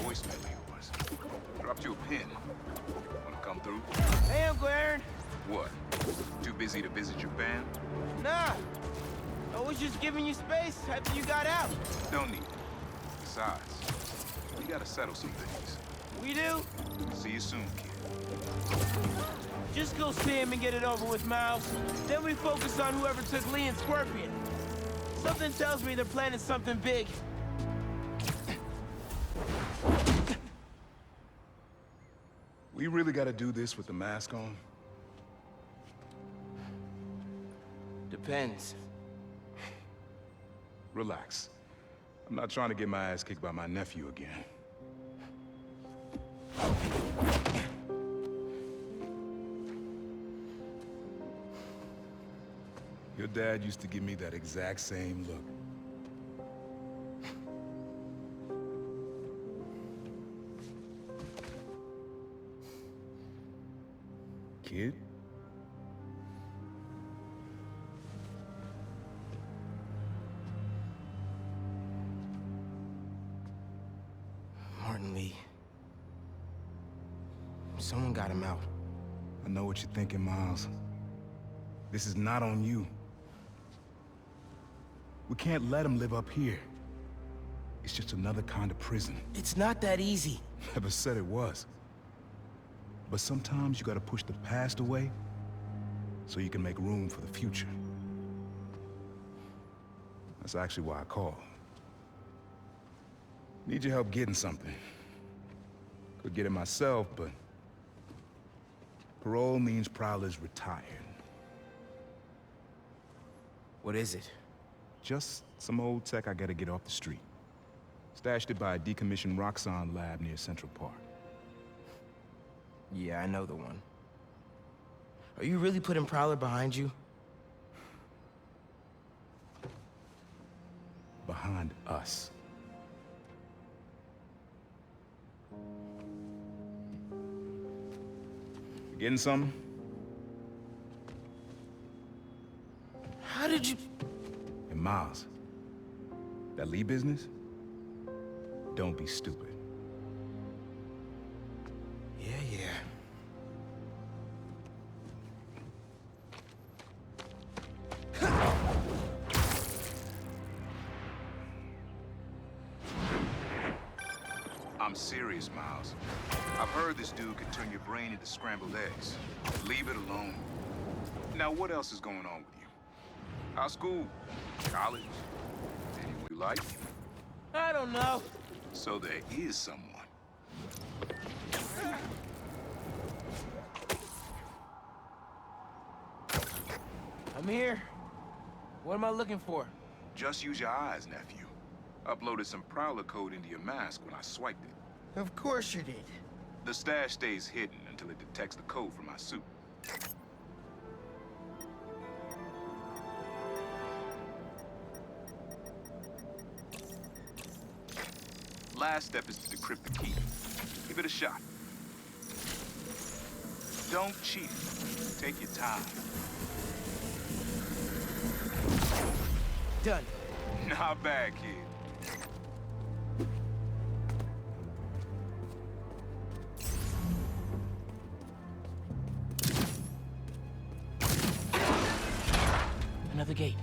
voicemail of yours. Dropped you a pin. Wanna come through? Hey, Uncle Aaron. What? Too busy to visit your fam? Nah. I was just giving you space after you got out. Don't need it. Besides, we gotta settle some things. We do? See you soon, kid. Just go see him and get it over with, Miles. Then we focus on whoever took Lee and Scorpion. Something tells me they're planning something big. We really gotta do this with the mask on? Depends. Relax. I'm not trying to get my ass kicked by my nephew again. Your dad used to give me that exact same look. Kid? Martin Lee. Someone got him out. I know what you're thinking, Miles. This is not on you. We can't let him live up here. It's just another kind of prison. It's not that easy. Never said it was. But sometimes you gotta push the past away so you can make room for the future. That's actually why I called. Need your help getting something. Could get it myself, but parole means Prowler's retired. What is it? Just some old tech I gotta get off the street. Stashed it by a decommissioned Roxxon lab near Central Park. Yeah, I know the one. Are you really putting Prowler behind you? Behind us. You getting something? How did you... And Miles, that Lee business? Don't be stupid. Yeah. I'm serious, Miles. I've heard this dude can turn your brain into scrambled eggs. Leave it alone. Now, what else is going on with you? How's school? College? Anyone you like? I don't know. So there is someone. I'm here. What am I looking for? Just use your eyes, nephew. Uploaded some Prowler code into your mask when I swiped it. Of course you did. The stash stays hidden until it detects the code from my suit. Last step is to decrypt the key. Give it a shot. Don't cheat. Take your time. Done. Not bad, kid. Another gate.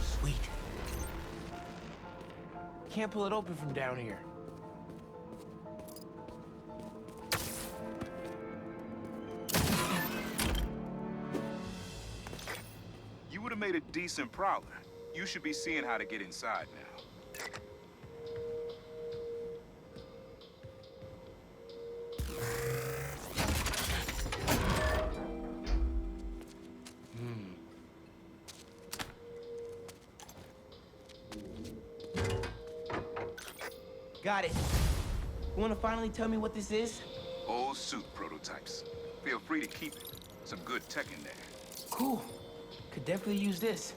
Sweet. Can't pull it open from down here. You would have made a decent Prowler. You should be seeing how to get inside now. Got it. You wanna finally tell me what this is? Old suit prototypes. Feel free to keep it. Some good tech in there. Cool. Could definitely use this.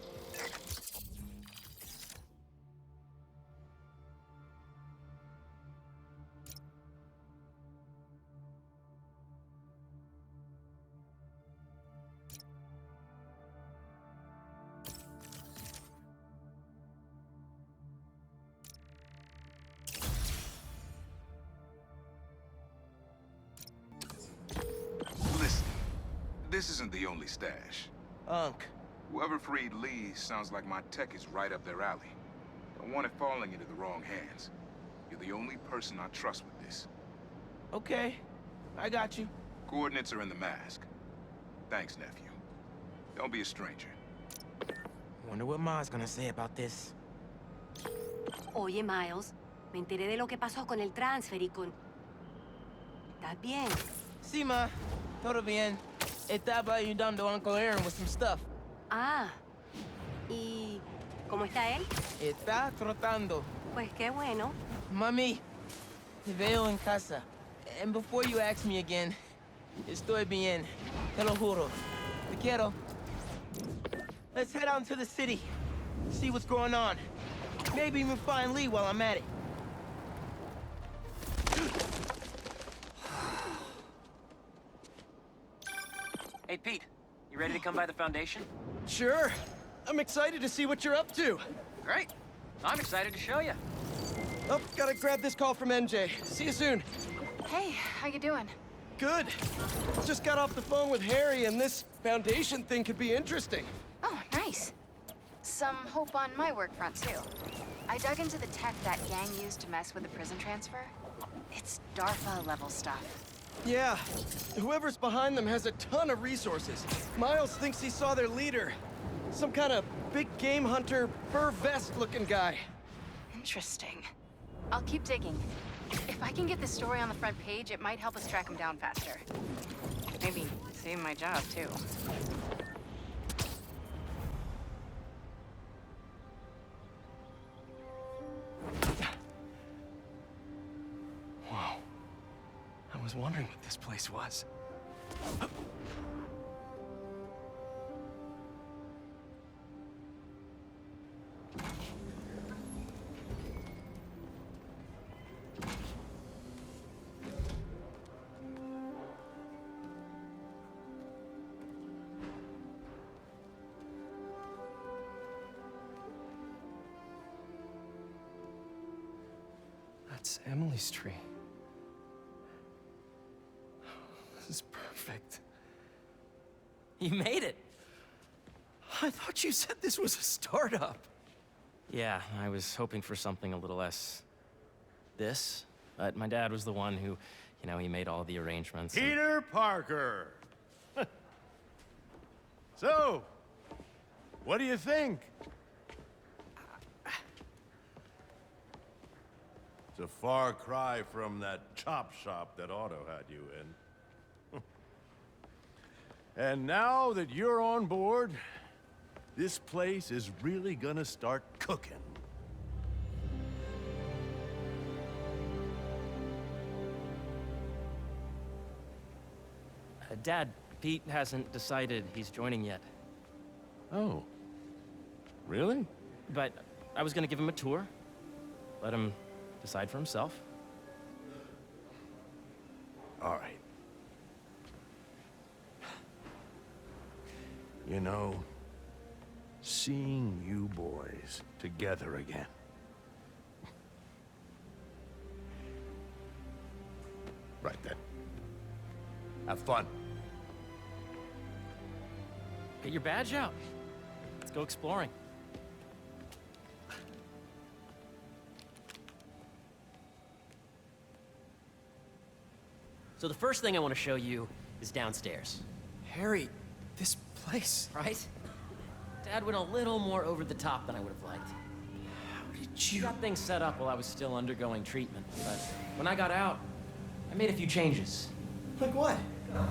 this isn't the only stash. Unk. Whoever freed Lee sounds like my tech is right up their alley. Don't want it falling into the wrong hands. You're the only person I trust with this. Okay, I got you. Coordinates are in the mask. Thanks, nephew. Don't be a stranger. Wonder what Ma's gonna say about this. Oye, Miles, me enteré de lo que pasó con el transfer y con... ¿Estás bien? Sí, Ma. Todo bien. Estaba ayudando a Uncle Aaron with some stuff. Ah. ¿Y cómo está él? Está tratando. Pues qué bueno. Mami, te veo en casa. And before you ask me again, estoy bien. Te lo juro. Te quiero. Let's head out into the city. See what's going on. Maybe even find Lee while I'm at it. Hey, Pete, you ready to come by the Foundation? Sure. I'm excited to see what you're up to. Great. I'm excited to show you. Oh, gotta grab this call from NJ. See you soon. Hey, how you doing? Good. Just got off the phone with Harry, and this Foundation thing could be interesting. Oh, nice. Some hope on my work front, too. I dug into the tech that gang used to mess with the prison transfer. It's DARPA-level stuff. Yeah. Whoever's behind them has a ton of resources. Miles thinks he saw their leader. Some kind of big game hunter, fur vest-looking guy. Interesting. I'll keep digging. If I can get the story on the front page, it might help us track him down faster. Maybe save my job, too. Whoa. I was wondering what this place was. That's Emily's tree. This is perfect. You made it. I thought you said this was a startup. Yeah, I was hoping for something a little less... this. But my dad was the one who, he made all the arrangements. and- Peter Parker. So, what do you think? It's a far cry from that chop shop that Otto had you in. And now that you're on board, this place is really gonna start cooking. Dad, Pete hasn't decided he's joining yet. Oh. Really? But I was gonna give him a tour. Let him decide for himself. All right. You know, seeing you boys together again. Right then. Have fun. Get your badge out. Let's go exploring. So the first thing I want to show you is downstairs, Harry, this place. right? Dad went a little more over the top than I would have liked. How did He you... got things set up while I was still undergoing treatment, but when I got out, I made a few changes. Like what?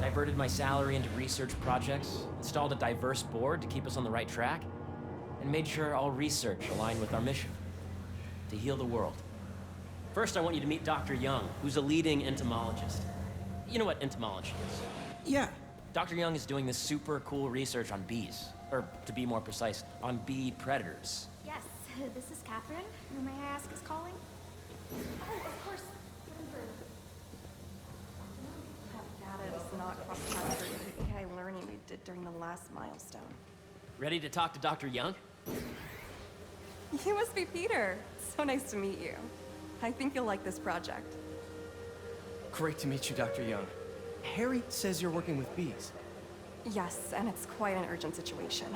Diverted my salary into research projects, installed a diverse board to keep us on the right track, and made sure all research aligned with our mission, to heal the world. First, I want you to meet Dr. Young, who's a leading entomologist. You know what entomology is? Yeah. Dr. Young is doing this super cool research on bees, or to be more precise, on bee predators. Yes, this is Catherine. Who may I ask is calling? Oh, of course. Data does not cross paths with the AI learning we did during the last milestone. Ready to talk to Dr. Young? You must be Peter. So nice to meet you. I think you'll like this project. Great to meet you, Dr. Young. Harry says you're working with bees. Yes, and it's quite an urgent situation.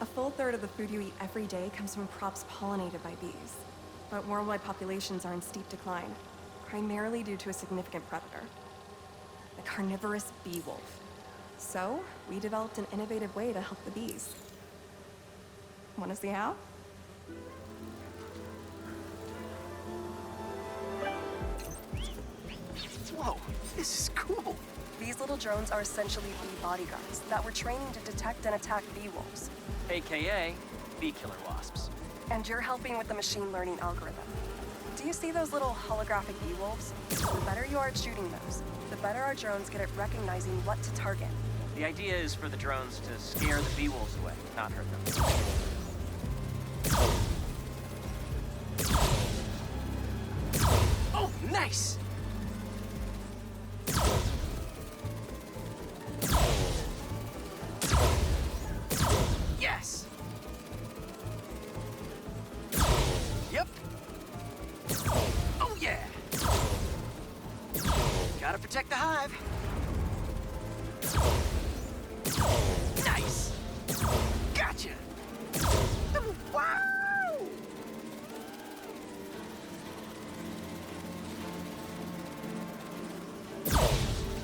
A full third of the food you eat every day comes from crops pollinated by bees. But worldwide populations are in steep decline, primarily due to a significant predator, the carnivorous bee wolf. So, we developed an innovative way to help the bees. Want to see how? Whoa, this is cool. These little drones are essentially bee bodyguards that were training to detect and attack bee wolves. AKA bee killer wasps. And you're helping with the machine learning algorithm. Do you see those little holographic bee wolves? The better you are at shooting those, the better our drones get at recognizing what to target. The idea is for the drones to scare the bee wolves away, not hurt them. Oh, nice! Yes! Yep! Oh, yeah! Gotta protect the hive. Nice! Gotcha! Wow!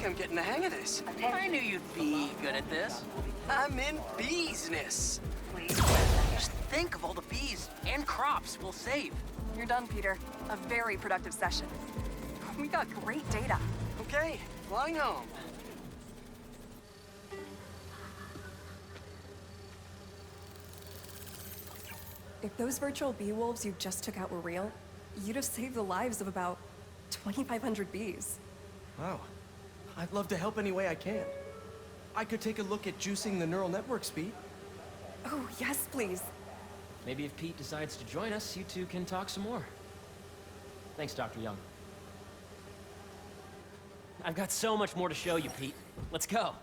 I'm getting the hang of this. I knew you'd be good at this. I'm in beesness. Just think of all the bees and crops we'll save. You're done, Peter. A very productive session. We got great data. Okay, flying home. If those virtual bee wolves you just took out were real, you'd have saved the lives of about 2,500 bees. Wow. I'd love to help any way I can. I could take a look at juicing the neural network speed. Oh, yes, please. Maybe if Pete decides to join us, you two can talk some more. Thanks, Dr. Young. I've got so much more to show you, Pete. Let's go.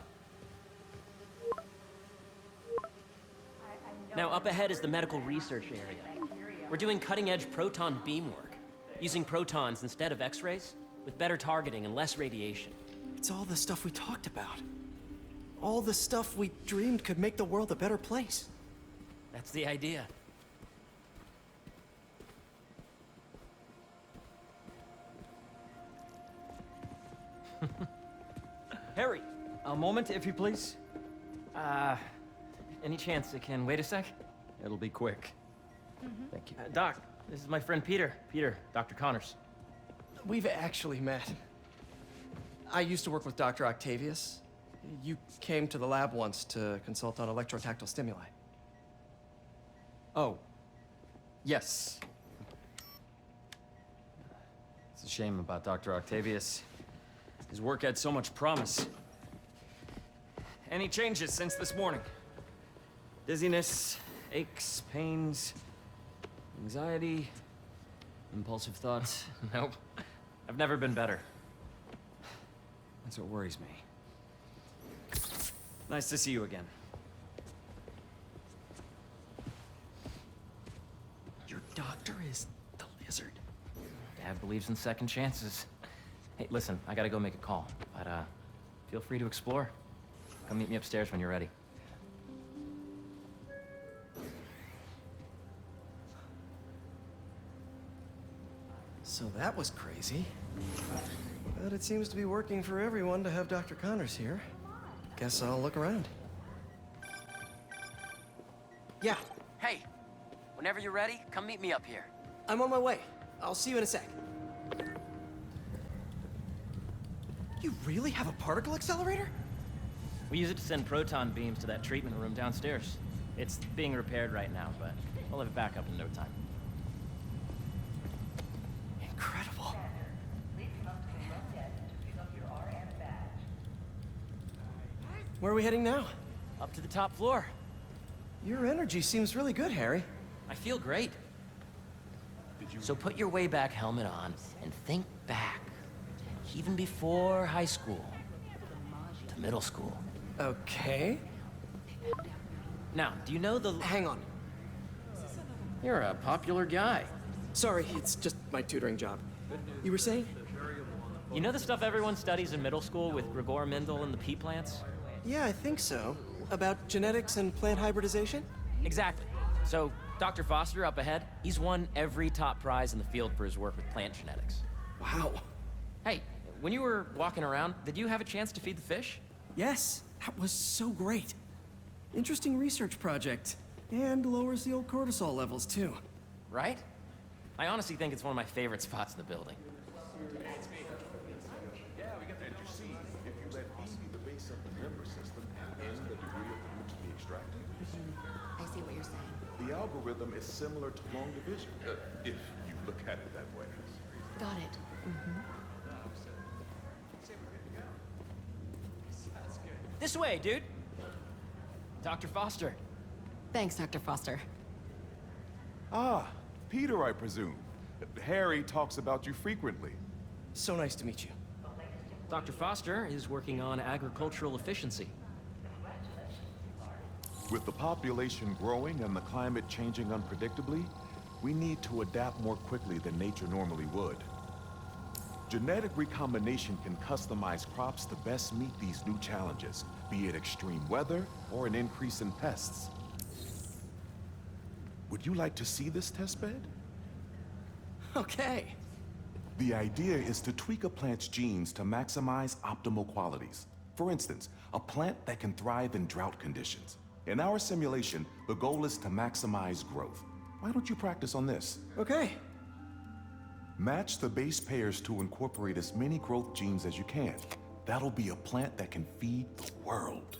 Now, up ahead is the medical research area. We're doing cutting-edge proton beam work, using protons instead of X-rays, with better targeting and less radiation. It's all the stuff we talked about. All the stuff we dreamed could make the world a better place. That's the idea. Harry! A moment, if you please. Any chance it can wait a sec? It'll be quick. Thank you. Doc, this is my friend Peter. Peter, Dr. Connors. We've actually met. I used to work with Dr. Octavius. You came to the lab once to consult on electrotactile stimuli. Oh. Yes. It's a shame about Dr. Octavius. His work had so much promise. Any changes since this morning? Dizziness, aches, pains, anxiety, impulsive thoughts? Nope. I've never been better. That's what worries me. Nice to see you again. Your doctor is the lizard. Dad believes in second chances. Hey, listen, I gotta go make a call, but feel free to explore. Come meet me upstairs when you're ready. So that was crazy. But it seems to be working for everyone to have Dr. Connors here. Guess I'll look around. Yeah, Hey, whenever you're ready, come meet me up here. I'm on my way. I'll see you in a sec. You really have a particle accelerator? We use it to send proton beams to that treatment room downstairs. It's being repaired right now, but we'll have it back up in no time. Incredible. Where are we heading now? Up to the top floor. Your energy seems really good, Harry. I feel great. So put your way back helmet on and think back. Even before high school. To middle school. Okay. Now, do you know the... Hang on. You're a popular guy. Sorry, it's just my tutoring job. You were saying? You know the stuff everyone studies in middle school with Gregor Mendel and the pea plants? Yeah, I think so. About genetics and plant hybridization? Exactly. So, Dr. Foster up ahead, he's won every top prize in the field for his work with plant genetics. Wow. Hey, when you were walking around, did you have a chance to feed the fish? Yes, that was so great. Interesting research project. And lowers the old cortisol levels, too. Right? I honestly think it's one of my favorite spots in the building. And you see, if you let E be the base of the member system and N the degree of the root to be extracted, I see what you're saying. the algorithm is similar to long division, if you look at it that way. Got it. This way, dude! Dr. Foster. Thanks, Dr. Foster. Ah, Peter, I presume. Harry talks about you frequently. So nice to meet you. Dr. Foster is working on agricultural efficiency. With the population growing and the climate changing unpredictably, we need to adapt more quickly than nature normally would. Genetic recombination can customize crops to best meet these new challenges, be it extreme weather or an increase in pests. Would you like to see this testbed? Okay. The idea is to tweak a plant's genes to maximize optimal qualities. For instance, a plant that can thrive in drought conditions. In our simulation, the goal is to maximize growth. Why don't you practice on this? Okay. Match the base pairs to incorporate as many growth genes as you can. That'll be a plant that can feed the world.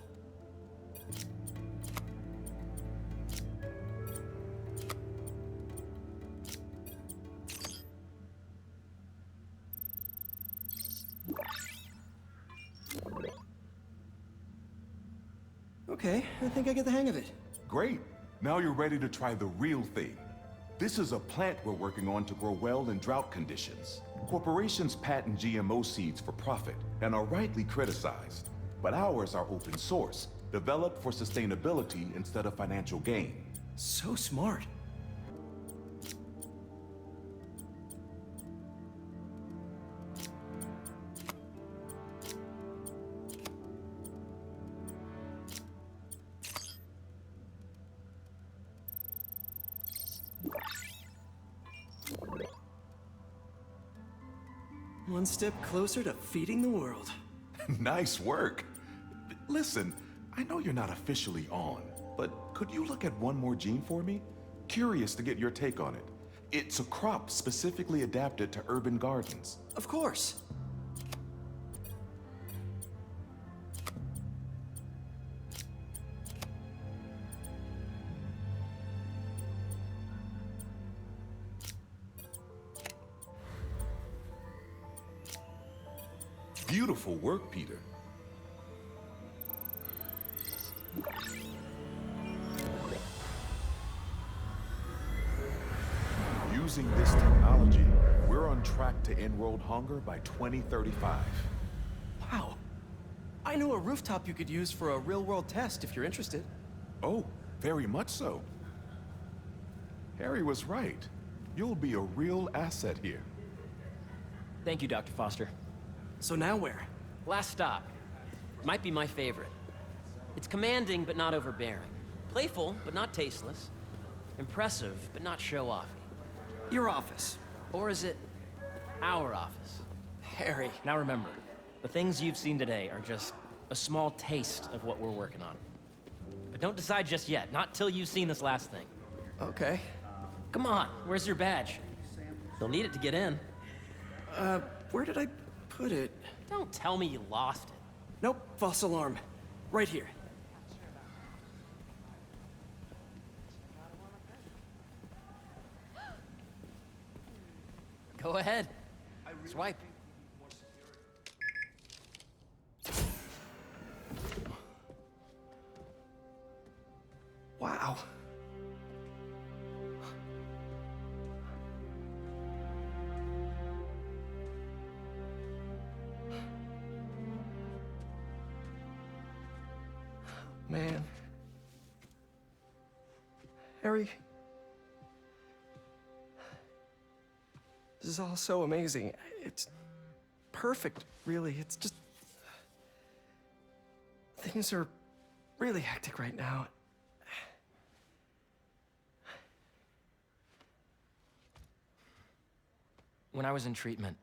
Okay, I think I get the hang of it. Great. Now you're ready to try the real thing. This is a plant we're working on to grow well in drought conditions. Corporations patent GMO seeds for profit and are rightly criticized. But ours are open source, developed for sustainability instead of financial gain. So smart. One step closer to feeding the world. Nice work. Listen, I know you're not officially on, but could you look at one more gene for me? Curious to get your take on it. It's a crop specifically adapted to urban gardens. Of course. Beautiful work, Peter. Using this technology, we're on track to end world hunger by 2035. Wow. I know a rooftop you could use for a real-world test if you're interested. Oh, very much so. Harry was right. You'll be a real asset here. Thank you, Dr. Foster. So now where? Last stop. Might be my favorite. It's commanding, but not overbearing. Playful, but not tasteless. Impressive, but not show-offy. Your office. Or is it our office? Harry. Now remember, the things you've seen today are just a small taste of what we're working on. But don't decide just yet, not till you've seen this last thing. Okay. Come on, where's your badge? You'll need it to get in. Where did I put it? Don't tell me you lost it. Nope, false alarm. Right here. Go ahead. Swipe. Wow. Man. Harry. This is all so amazing. It's perfect, really. It's just... things are really hectic right now. When I was in treatment,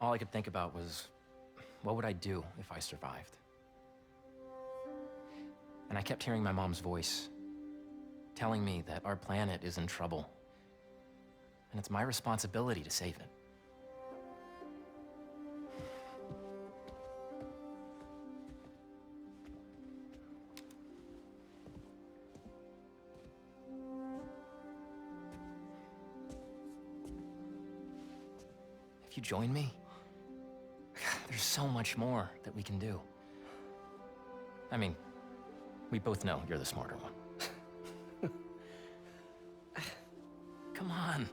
all I could think about was, what would I do if I survived? And I kept hearing my mom's voice, telling me that our planet is in trouble, and it's my responsibility to save it. If you join me, there's so much more that we can do. I mean, we both know you're the smarter one. Come on.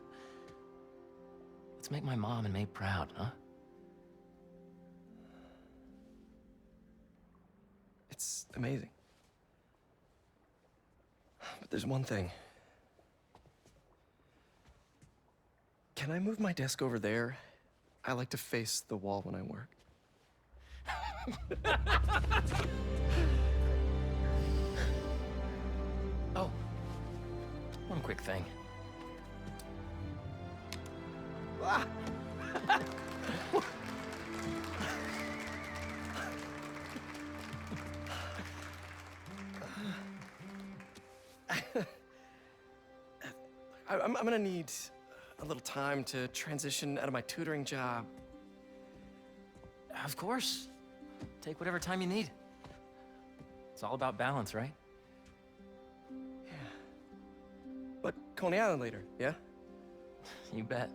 Let's make my mom and May proud, huh? It's amazing. But there's one thing. Can I move my desk over there? I like to face the wall when I work. Oh, one quick thing. Ah! I'm gonna need a little time to transition out of my tutoring job. Of course. Take whatever time you need. It's all about balance, right? Yeah. But Coney Island later, yeah? You bet.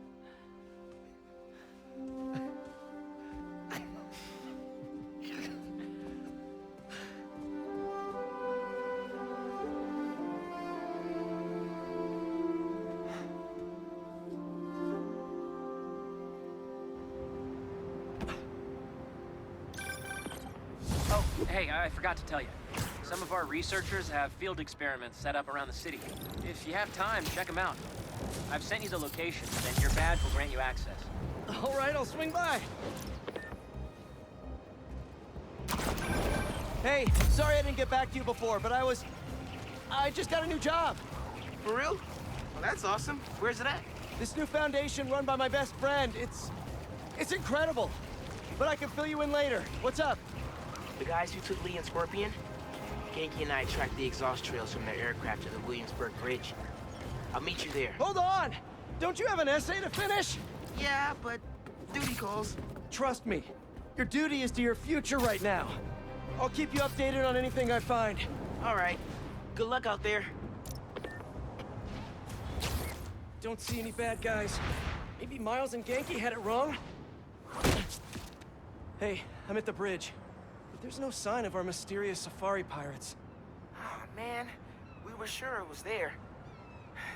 Hey, I forgot to tell you. Some of our researchers have field experiments set up around the city. If you have time, check them out. I've sent you the locations, and your badge will grant you access. All right, I'll swing by. Hey, sorry I didn't get back to you before, but I just got a new job. For real? Well, that's awesome. Where's it at? This new foundation run by my best friend, it's incredible. But I can fill you in later. What's up? The guys who took Lee and Scorpion? Genki and I tracked the exhaust trails from their aircraft to the Williamsburg Bridge. I'll meet you there. Hold on! Don't you have an essay to finish? Yeah, but duty calls. Trust me, your duty is to your future right now. I'll keep you updated on anything I find. All right. Good luck out there. Don't see any bad guys. Maybe Miles and Genki had it wrong? Hey, I'm at the bridge. But there's no sign of our mysterious safari pirates. Oh, man. We were sure it was there.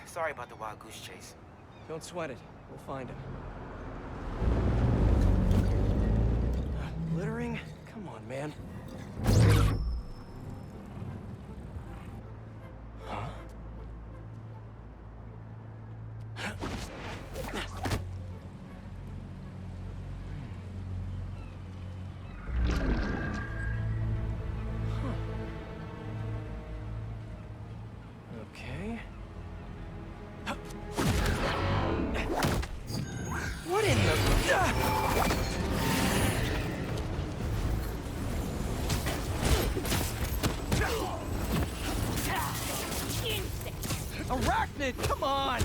Sorry about the wild goose chase. Don't sweat it. We'll find him. Littering? Come on, man. Huh? Okay. What in the... Arachnid, come on!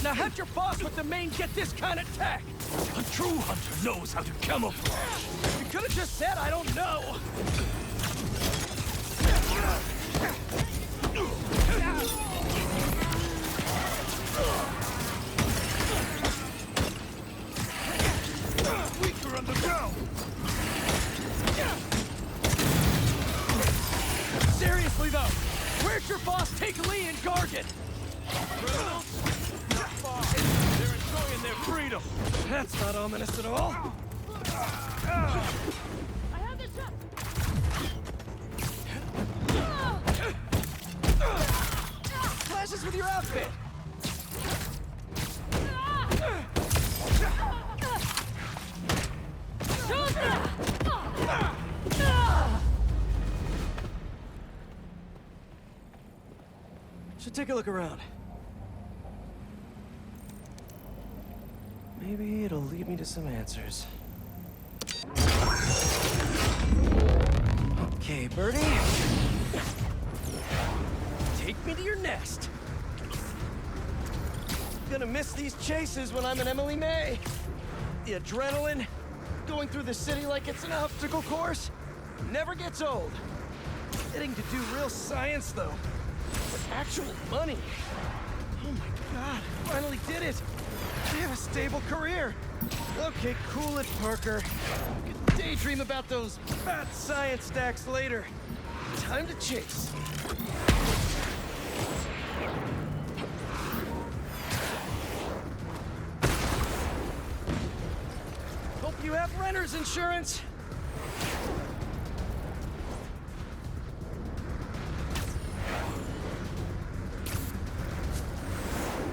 Now have your boss with the main get this kind of tech! A true hunter knows how to camouflage. You could have just said I don't know! Weaker underground. Seriously though, where'd your boss take Lee and Gargan? Criminals? Not far. They're enjoying their freedom. That's not ominous at all. I have this up. Clashes with your outfit! Should take a look around. Maybe it'll lead me to some answers. Okay, Birdie. Take me to your nest. Gonna miss these chases when I'm an Emily May. The adrenaline, going through the city like it's an obstacle course, never gets old. Getting to do real science, though. With actual money. Oh my god, finally did it. I have a stable career. Okay, cool it, Parker. You can daydream about those fat science stacks later. Time to chase. Hope you have renter's insurance.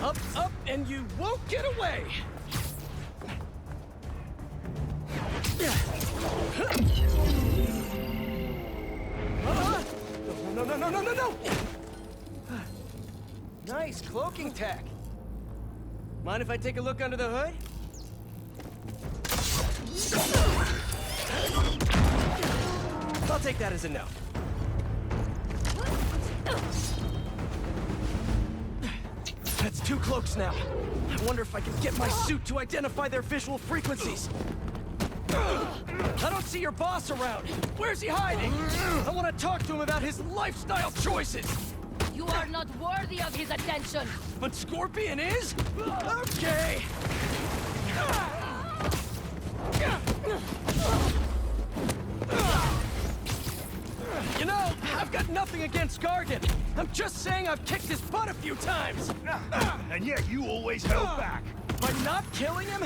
Up, up, and you won't get away! No, no, no, no, no, no! Nice cloaking tech. Mind if I take a look under the hood? I'll take that as a no. That's 2 cloaks now. I wonder if I can get my suit to identify their visual frequencies. I don't see your boss around. Where's he hiding? I want to talk to him about his lifestyle choices. You are not worthy of his attention. But Scorpion is? Okay. You know, I've got nothing against Gargan. I'm just saying I've kicked his butt a few times. And yet you always held back. By not killing him?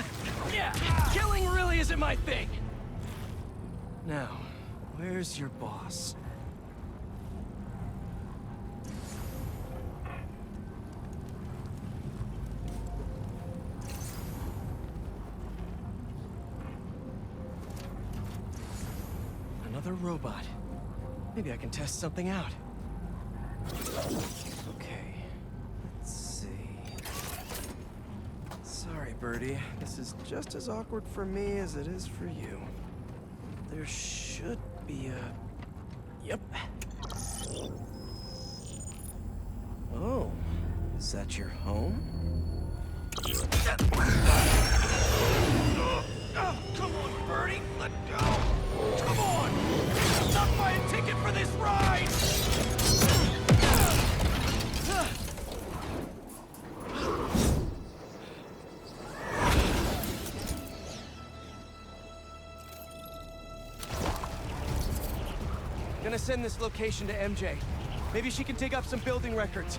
Yeah, killing really isn't my thing. Now, where's your boss? Another robot. Maybe I can test something out. Okay, let's see. Sorry, Birdie. This is just as awkward for me as it is for you. There should be a... Yep. Oh, is that your home? Oh, come on, Birdie! Let go! Come on! I'm not buying a ticket for this ride! Gonna send this location to MJ. Maybe she can dig up some building records.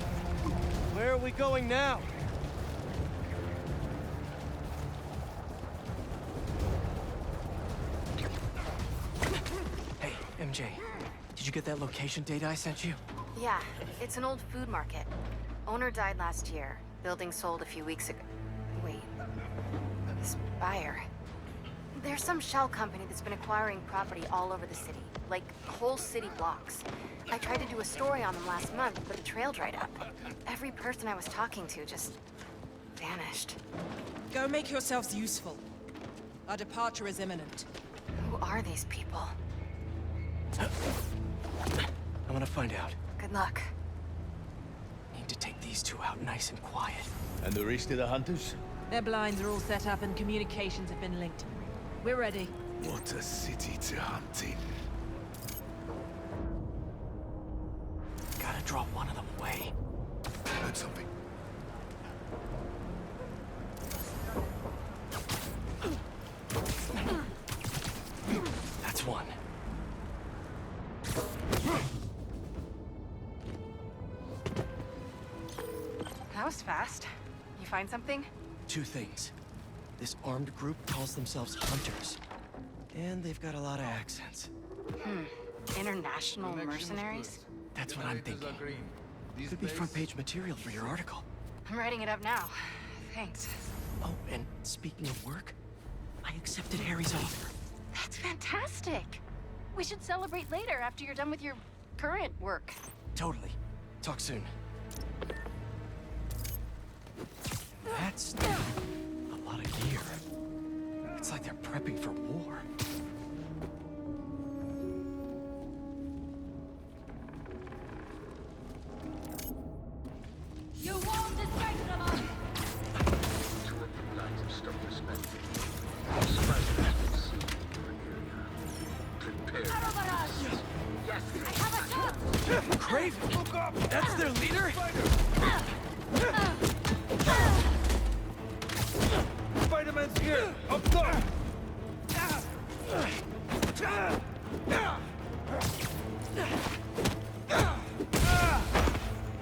Where are we going now? Hey, MJ. Did you get that location data I sent you? Yeah, it's an old food market. Owner died last year. Building sold a few weeks ago. Wait. This buyer. There's some shell company that's been acquiring property all over the city. Like, whole city blocks. I tried to do a story on them last month, but the trail dried up. Every person I was talking to just... vanished. Go make yourselves useful. Our departure is imminent. Who are these people? I'm gonna find out. Good luck. Need to take these 2 out nice and quiet. And the rest of the hunters? Their blinds are all set up and communications have been linked. We're ready. What a city to hunt in. Gotta draw one of them away. Heard something. That's one. That was fast. You find something? 2 things. This armed group calls themselves Hunters. And they've got a lot of accents. International mercenaries? That's what I'm thinking. Could be front-page material for your article. I'm writing it up now. Thanks. Oh, and speaking of work, I accepted Harry's offer. That's fantastic. We should celebrate later after you're done with your current work. Totally. Talk soon. That's a lot of gear. It's like they're prepping for war. You won't distract them all! Two of the lines of stuff dismantled. Surprised has been seen in the area. Prepare. Arrow barrage! Yes! I have a shot! Kraven! Look up! That's their leader? Spider-Man's here! Up top!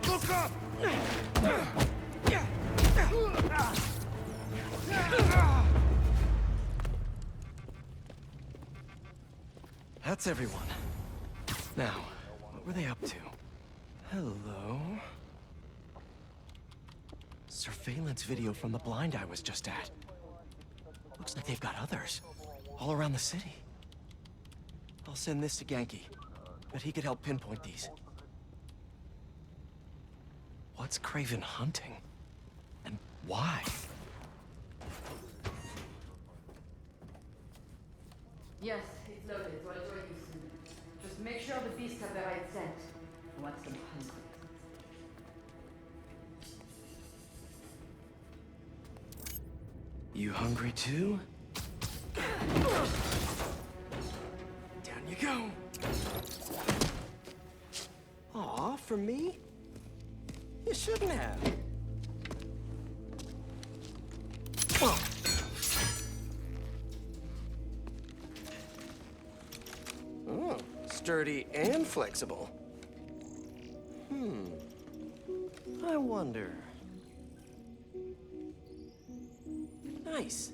Look up! That's everyone. Now, what were they up to? Hello? Surveillance video from the blind I was just at. Looks like they've got others. All around the city. I'll send this to Genki. Bet he could help pinpoint these. What's Kraven hunting? And why? Yes, it's loaded. We'll join you soon. Just make sure the beasts have the right scent. I want some hungry. You hungry too? Down you go. Aw, for me? You shouldn't have. Oh, sturdy and flexible. I wonder. Nice.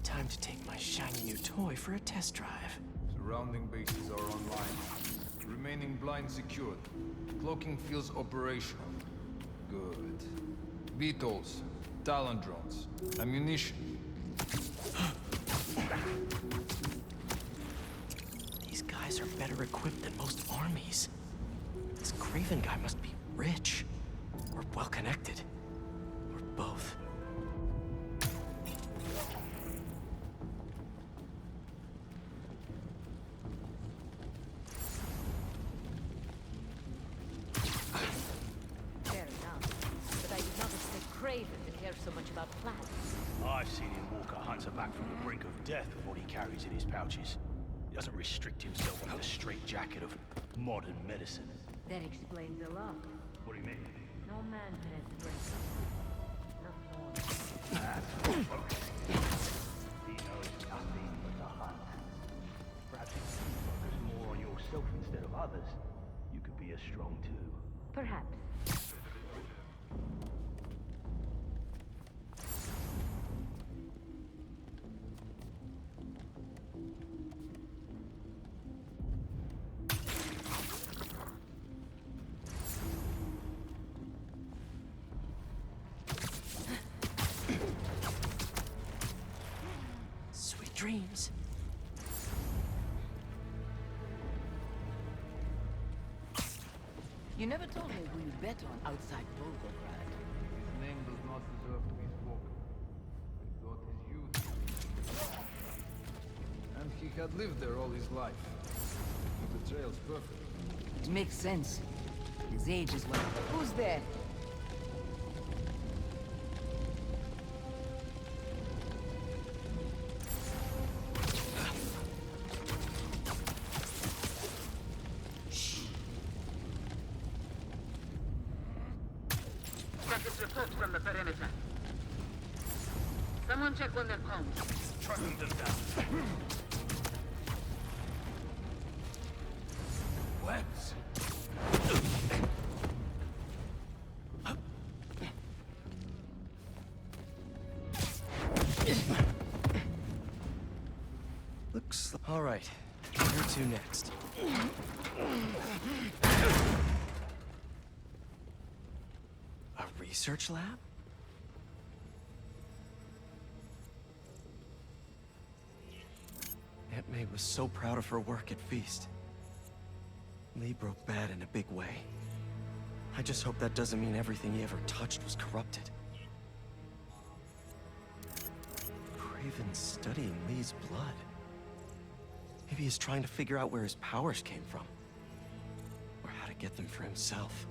Time to take my shiny new toy for a test drive. Surrounding bases are online. Remaining blind secured. Cloaking fields operational. Good. Beetles, Talon drones, ammunition. These guys are better equipped than most armies. This Kraven guy must be rich. Or well-connected. Or both. Fair enough. But I did not expect Kraven to care so much about plants. I've seen him walk a hunter back from the brink of death with what he carries in his pouches. He doesn't restrict himself to the straitjacket of modern medicine. That explains a lot. What do you mean? No man can have the brink. Not more. That's focusing. He knows nothing but the hunt. Perhaps if you focus more on yourself instead of others, you could be as strong too. Perhaps. Sweet dreams. You never told me who you bet on outside Volgograd. His name does not deserve to be spoken. I thought his youth. And he had lived there all his life. The betrayal's perfect. It makes sense. His age as well. Who's there? Package report from the perimeter. Someone check on their comms. Tracking them down. Webs. Looks... All right. Where to next? A research lab? Aunt May was so proud of her work at Feast. Lee broke bad in a big way. I just hope that doesn't mean everything he ever touched was corrupted. Kraven's studying Lee's blood. Maybe he's trying to figure out where his powers came from. Or how to get them for himself.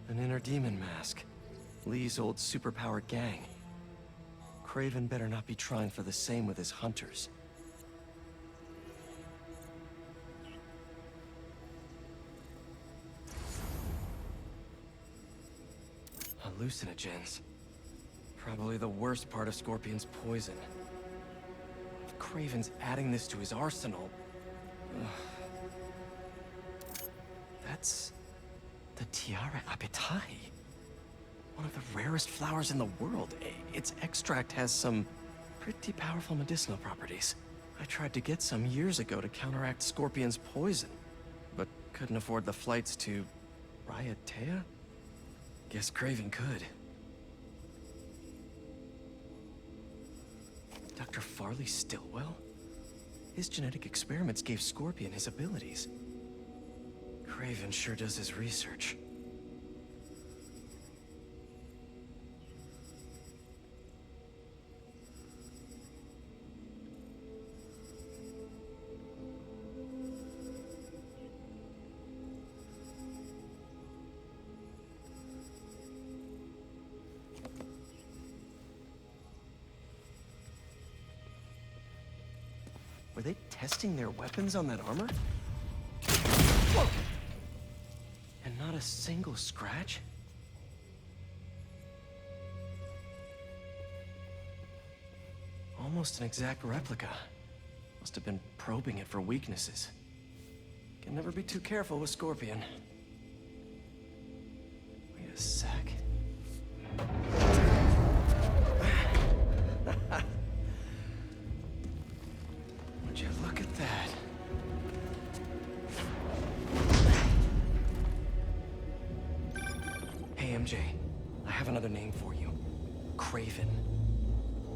An inner demon mask. Lee's old superpowered gang. Kraven better not be trying for the same with his hunters. Hallucinogens. Probably the worst part of Scorpion's poison. If Kraven's adding this to his arsenal... Ugh. That's... the Tiara Apitai. One of the rarest flowers in the world. Its extract has some pretty powerful medicinal properties. I tried to get some years ago to counteract Scorpion's poison, but couldn't afford the flights to Raiatea? Guess Kraven could. Dr. Farley Stillwell? His genetic experiments gave Scorpion his abilities. Kraven sure does his research. Were they testing their weapons on that armor? Whoa! And not a single scratch? Almost an exact replica. Must have been probing it for weaknesses. Can never be too careful with Scorpion. Wait a sec. Would you look at that? Hey, MJ. I have another name for you. Kraven.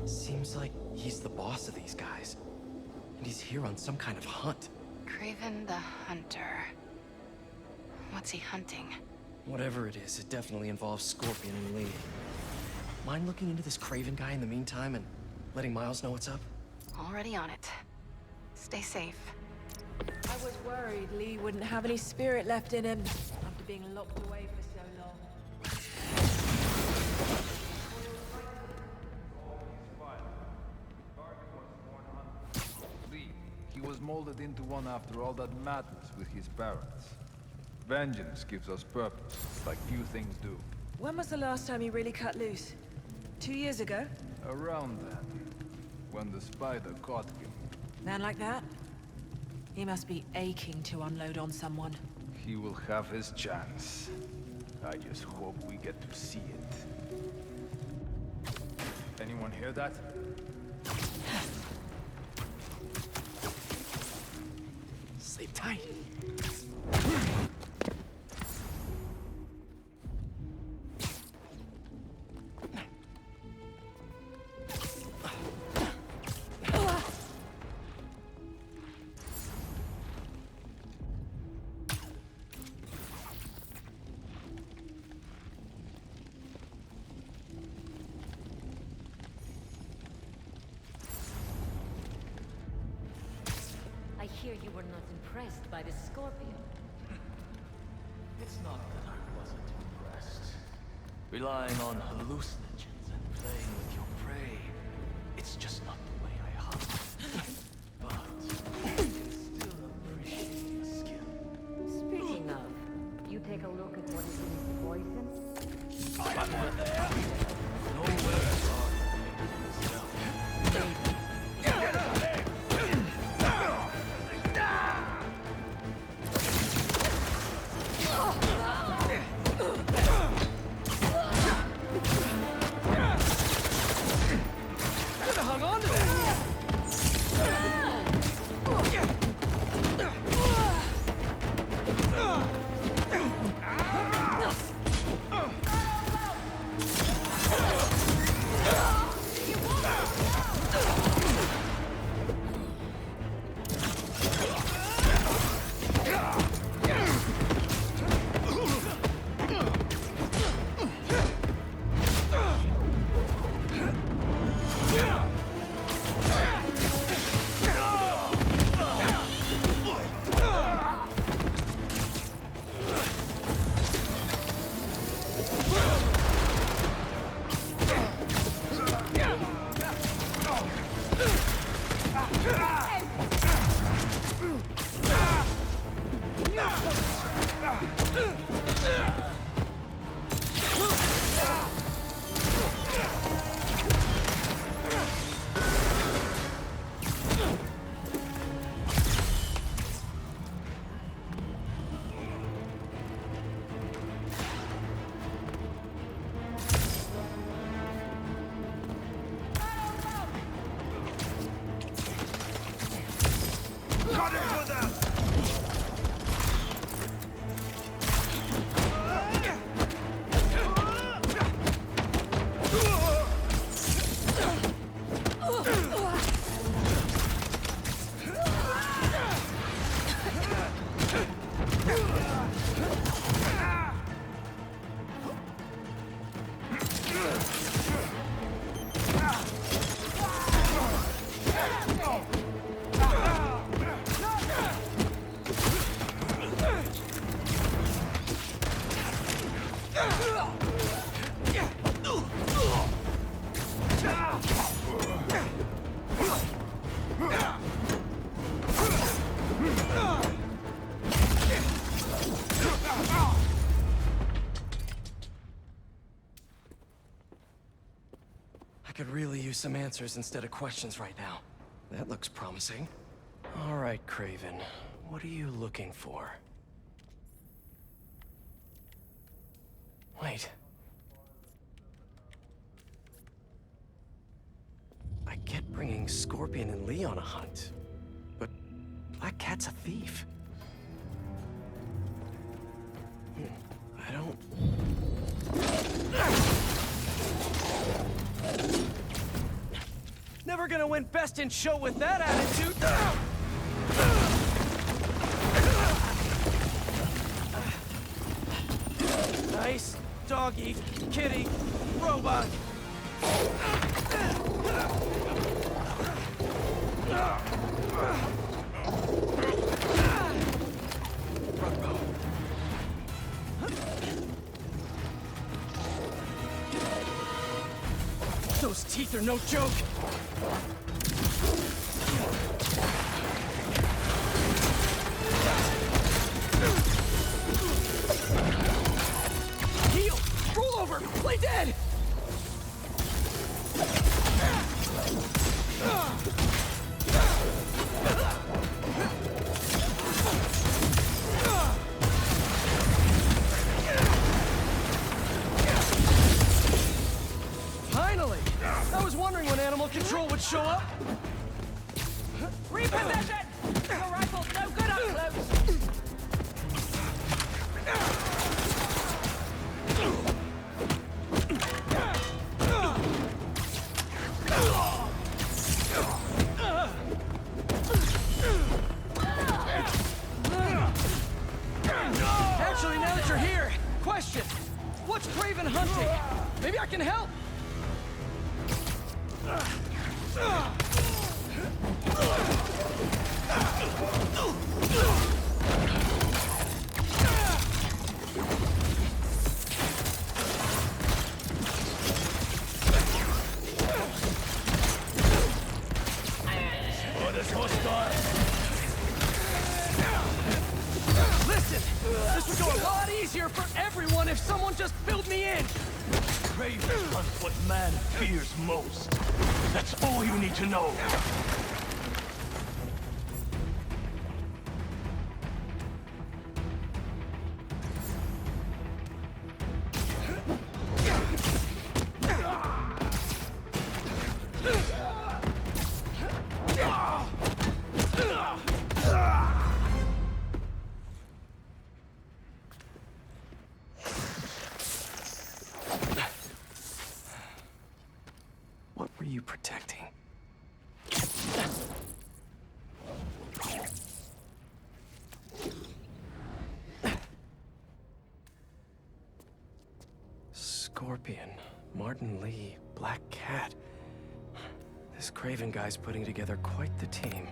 Seems like he's the boss of these guys. And he's here on some kind of hunt. Kraven the Hunter. What's he hunting? Whatever it is, it definitely involves Scorpion and Lee. Mind looking into this Kraven guy in the meantime and letting Miles know what's up? Already on it. Stay safe. I was worried Lee wouldn't have any spirit left in him after being locked away for so long. Lee, he was molded into one after all that madness with his parents. Vengeance gives us purpose, like few things do. When was the last time you really cut loose? 2 years ago? Around then, when the spider caught him. Man like that? He must be aching to unload on someone. He will have his chance. I just hope we get to see it. Anyone hear that? Sleep tight. I hear you were not impressed by the Scorpion. It's not that I wasn't impressed. Relying on hallucinogens and playing with your prey, it's just not the way I hunt. But I can still appreciate the skill. Speaking of, you take a look at what is in his poison? I'm over there. Nowhere are you yourself. Get out there! Hung on to that! could really use some answers instead of questions right now. That looks promising. All right, Kraven. What are you looking for? Wait. I get bringing Scorpion and Lee on a hunt, but Black Cat's a thief. I don't... Never gonna win Best in Show with that attitude! Nice doggy, kitty, robot. Those teeth are no joke! Heal! Roll over! Play dead! Finally! I was wondering when animal control would show up. Repossession! Your rifle's no good up close! Actually, now that you're here, question. What's Kraven hunting? Maybe I can help. Listen, this would go a lot easier for everyone if someone just filled me in. Kraven hunts what man fears most. That's all you need to know. What were you protecting? Scorpion, Martin Lee, Black Cat. This Kraven guy's putting together quite the team.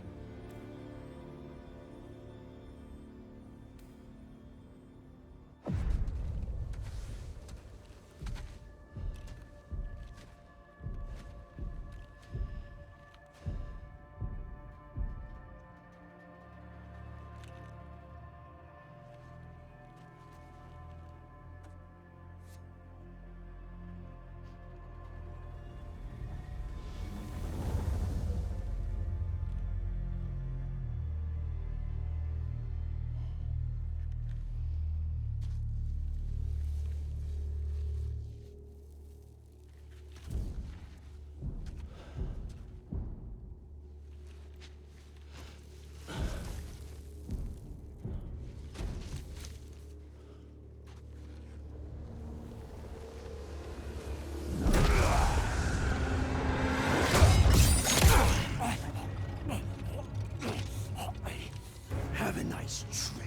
Have a nice trip.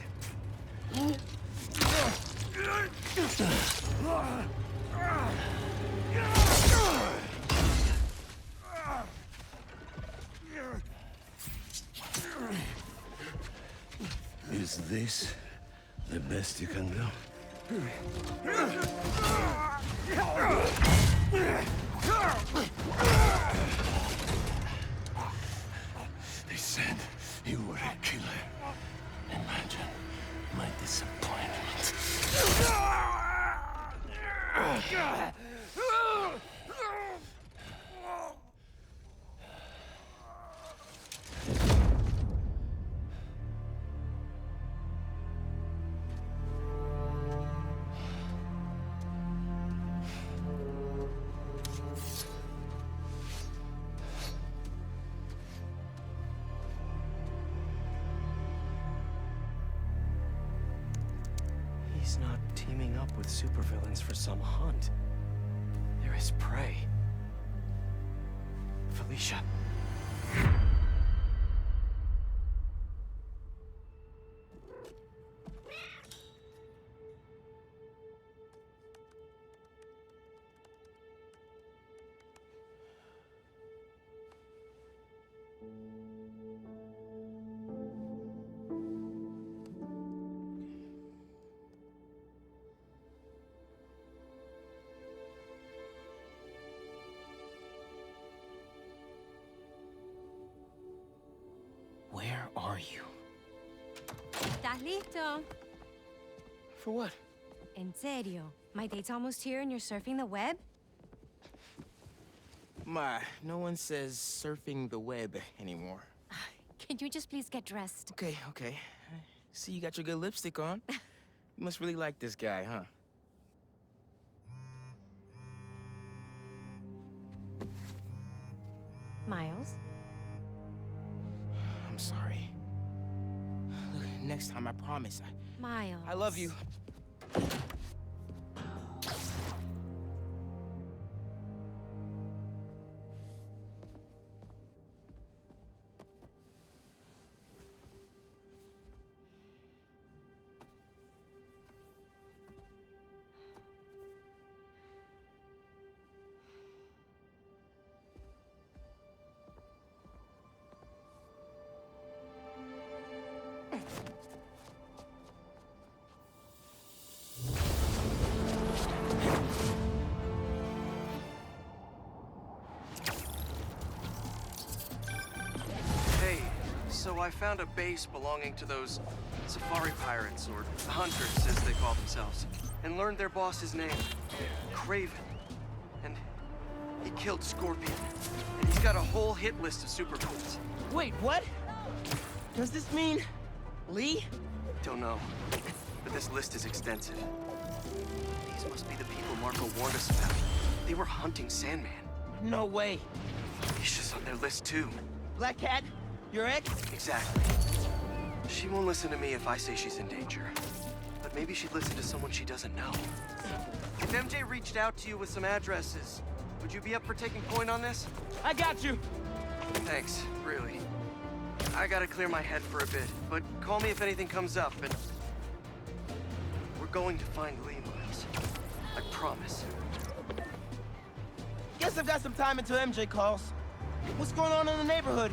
Is this the best you can do? They said you were a killer. Imagine my disappointment. He's not teaming up with supervillains for some hunt. They're his prey. Felicia. Where are you? ¿Estás listo? For what? En serio? My date's almost here and you're surfing the web? Ma, no one says surfing the web anymore. Can you just please get dressed? Okay, okay. See, you got your good lipstick on. You must really like this guy, huh? Miles? I'm sorry. Look, next time, I promise. Miles. I love you. Hey, so I found a base belonging to those safari pirates, or hunters as they call themselves, and learned their boss's name, Kraven. And he killed Scorpion. And he's got a whole hit list of supervillains. Wait, what? Does this mean Lee? Don't know, but this list is extensive. These must be the people Marco warned us about. They were hunting Sandman. No way. Felicia's on their list too. Black Cat? Your ex? Exactly. She won't listen to me if I say she's in danger. But maybe she'd listen to someone she doesn't know. If MJ reached out to you with some addresses, would you be up for taking point on this? I got you. Thanks, really. I gotta clear my head for a bit, but call me if anything comes up, and... we're going to find Lee, Miles. I promise. Guess I've got some time until MJ calls. What's going on in the neighborhood?